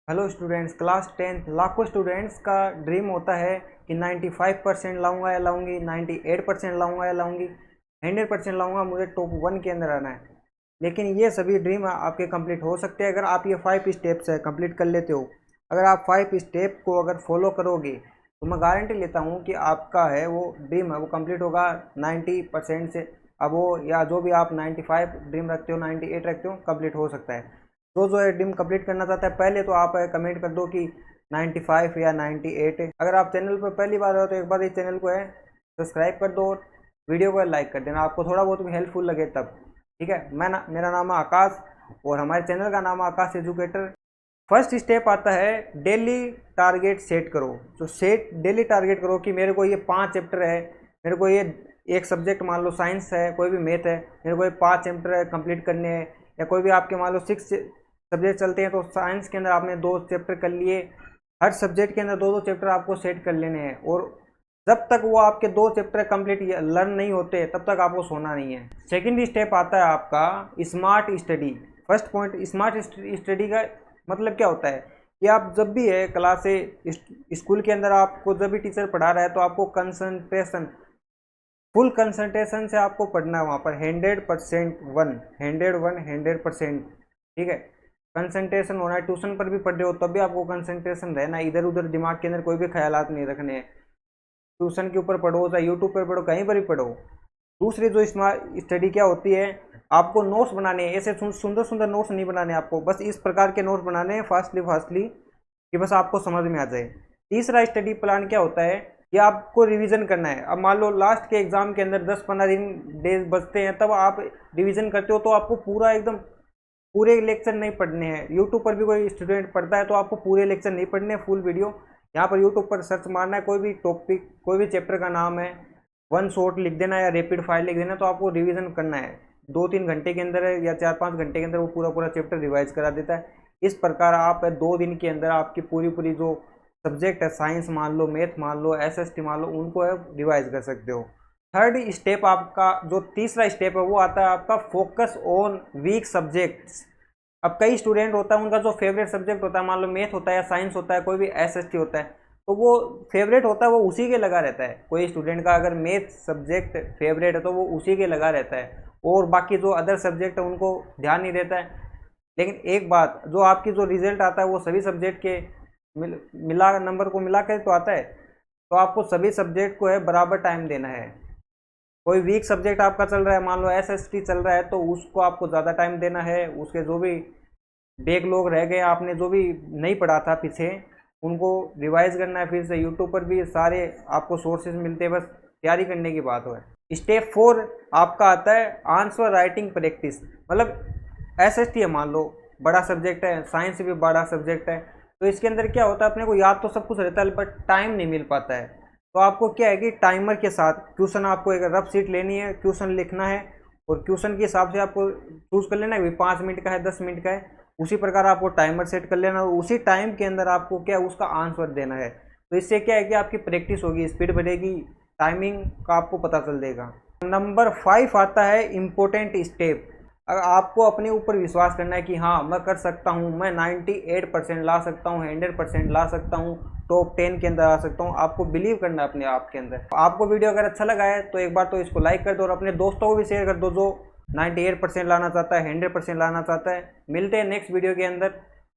Hello students, class 10 लाखों students का dream होता है कि 95% लाऊंगा या लाऊंगी, 98% लाऊंगा या लाऊंगी, 100% लाऊंगा, मुझे टॉप 1 के अंदर आना है। लेकिन ये सभी ड्रीम आपके कंप्लीट हो सकते हैं अगर आप ये 5 स्टेप्स है कंप्लीट कर लेते हो। अगर आप 5 स्टेप को अगर फॉलो करोगे तो मैं गारंटी लेता हूँ कि आपका है वो ड्रीम है वो कंप्लीट होगा 90% से। अब वो या जो भी आप 95 ड्रीम रखते हो, 98 रखते हो, कंप्लीट हो सकता है। जो है ड्रीम कंप्लीट करना चाहता है पहले तो आप कमेंट कर दो कि 95 या 98 है। अगर आप चैनल पर पहली बार हो तो एक बार इस चैनल को है सब्सक्राइब कर दो और वीडियो को लाइक कर देना, आपको थोड़ा बहुत भी हेल्पफुल लगे तब। ठीक है, मेरा नाम है आकाश और हमारे चैनल का नाम है आकाश एजुकेटर। फर्स्ट स्टेप आता है डेली टारगेट सेट करो। तो डेली टारगेट करो कि मेरे को ये 5 चैप्टर है, मेरे को ये एक सब्जेक्ट मान लो साइंस है, कोई भी मैथ है, मेरे को ये 5 चैप्टर है कंप्लीट करने हैं। या कोई भी आपके मान लो 6 सब्जेक्ट चलते हैं तो साइंस के अंदर आपने 2 चैप्टर कर लिए। हर सब्जेक्ट के अंदर 2-2 चैप्टर आपको सेट कर लेने हैं और जब तक वो आपके 2 चैप्टर कंप्लीट लर्न नहीं होते तब तक आपको सोना नहीं है। सेकंड स्टेप आता है आपका smart study. First point smart study का मतलब क्या होता है कि आप जब भी है क्लास से स्कूल के अंदर आपको जब भी टीचर पढ़ा रहा है तो आपको कंसंट्रेशन, फुल कंसंट्रेशन से आपको पढ़ना है वहाँ पर 100%, 100%। ठीक है, कंसंट्रेशन होना है। ट्यूशन पर भी पढ़ रहे हो तब भी आपको कंसंट्रेशन रहना है, इधर उधर दिमाग के अंदर कोई भी ख्यालात नहीं रखने हैं। ट्यूशन के ऊपर पढ़ो चाहे यूट्यूब पर पढ़ो, कहीं पर भी पढ़ो। दूसरी जो स्मार्ट स्टडी क्या होती है, आपको नोट्स बनाने हैं। ऐसे सुंदर सुंदर नोट्स नहीं बनाने आपको, बस इस प्रकार के नोट्स बनाने हैं फास्टली कि बस आपको समझ में आ जाए। तीसरा स्टडी प्लान क्या होता है कि आपको रिवीजन करना है। अब मान लो लास्ट के एग्जाम के अंदर 10-15 दिन डेज बचते हैं, तब आप रिवीजन करते हो तो आपको पूरा एकदम पूरे लेक्चर नहीं पढ़ने हैं। यूट्यूब पर भी कोई स्टूडेंट पढ़ता है तो आपको पूरे लेक्चर नहीं पढ़ने हैं, फुल वीडियो यहाँ पर यूट्यूब पर सर्च मारना है, कोई भी टॉपिक कोई भी चैप्टर का नाम है, वन शॉट लिख देना या रैपिड फायर लिख देना, तो आपको रिवीजन करना है। 2-3 घंटे के अंदर या 4-5 घंटे के अंदर वो पूरा चैप्टर रिवाइज करा देता है। इस प्रकार आप 2 दिन के अंदर आपकी पूरी जो सब्जेक्ट है, साइंस मान लो, मैथ मान लो, SST मान लो, उनको है रिवाइज कर सकते हो। थर्ड स्टेप आपका जो तीसरा स्टेप है वो आता है आपका फोकस ऑन वीक सब्जेक्ट्स। अब कई स्टूडेंट होता है उनका जो फेवरेट सब्जेक्ट होता है, मान लो मैथ होता है या साइंस होता है, कोई भी SST होता है, तो वो फेवरेट होता है, वो उसी के लगा रहता है। कोई स्टूडेंट का अगर मैथ सब्जेक्ट फेवरेट है तो वो उसी के लगा रहता है और बाकी जो अदर सब्जेक्ट है उनको ध्यान नहीं देता है। लेकिन एक बात, जो आपकी जो रिजल्ट आता है वो सभी सब्जेक्ट के मिला नंबर को मिला कर तो आता है, तो आपको सभी सब्जेक्ट को है बराबर टाइम देना है। कोई वीक सब्जेक्ट आपका चल रहा है, मान लो SST चल रहा है, तो उसको आपको ज़्यादा टाइम देना है। उसके जो भी बैकलॉग रह गए, आपने जो भी नहीं पढ़ा था पीछे, उनको रिवाइज करना है। फिर से यूट्यूब पर भी सारे आपको सोर्सेज मिलते हैं, बस तैयारी करने की बात है। स्टेप 4 आपका आता है आंसर राइटिंग प्रैक्टिस। मतलब SST है, मान लो बड़ा सब्जेक्ट है, साइंस भी बड़ा सब्जेक्ट है, तो इसके अंदर क्या होता है, अपने को याद तो सब कुछ रहता है बट टाइम नहीं मिल पाता है। तो आपको क्या है कि टाइमर के साथ क्वेश्चन, आपको एक रफ शीट लेनी है, क्वेश्चन लिखना है और क्वेश्चन के हिसाब से आपको चूज कर लेना है 5 मिनट का है, 10 मिनट का है, उसी प्रकार आपको टाइमर सेट कर लेना और उसी टाइम के अंदर आपको क्या उसका आंसर देना है। तो इससे क्या है कि आपकी प्रैक्टिस होगी, स्पीड बढ़ेगी, टाइमिंग का आपको पता चल देगा। नंबर 5 आता है इम्पोर्टेंट स्टेप। अगर आपको अपने ऊपर विश्वास करना है कि हाँ मैं कर सकता हूँ, मैं 98% ला सकता हूँ, 100% ला सकता हूँ, टॉप 10 के अंदर आ सकता हूँ, आपको बिलीव करना है अपने आप के अंदर। आपको वीडियो अगर अच्छा लगा है तो एक बार तो इसको लाइक कर दो और अपने दोस्तों को भी शेयर कर दो जो 98% लाना चाहता है, 100% लाना चाहता है। मिलते हैं नेक्स्ट वीडियो के अंदर।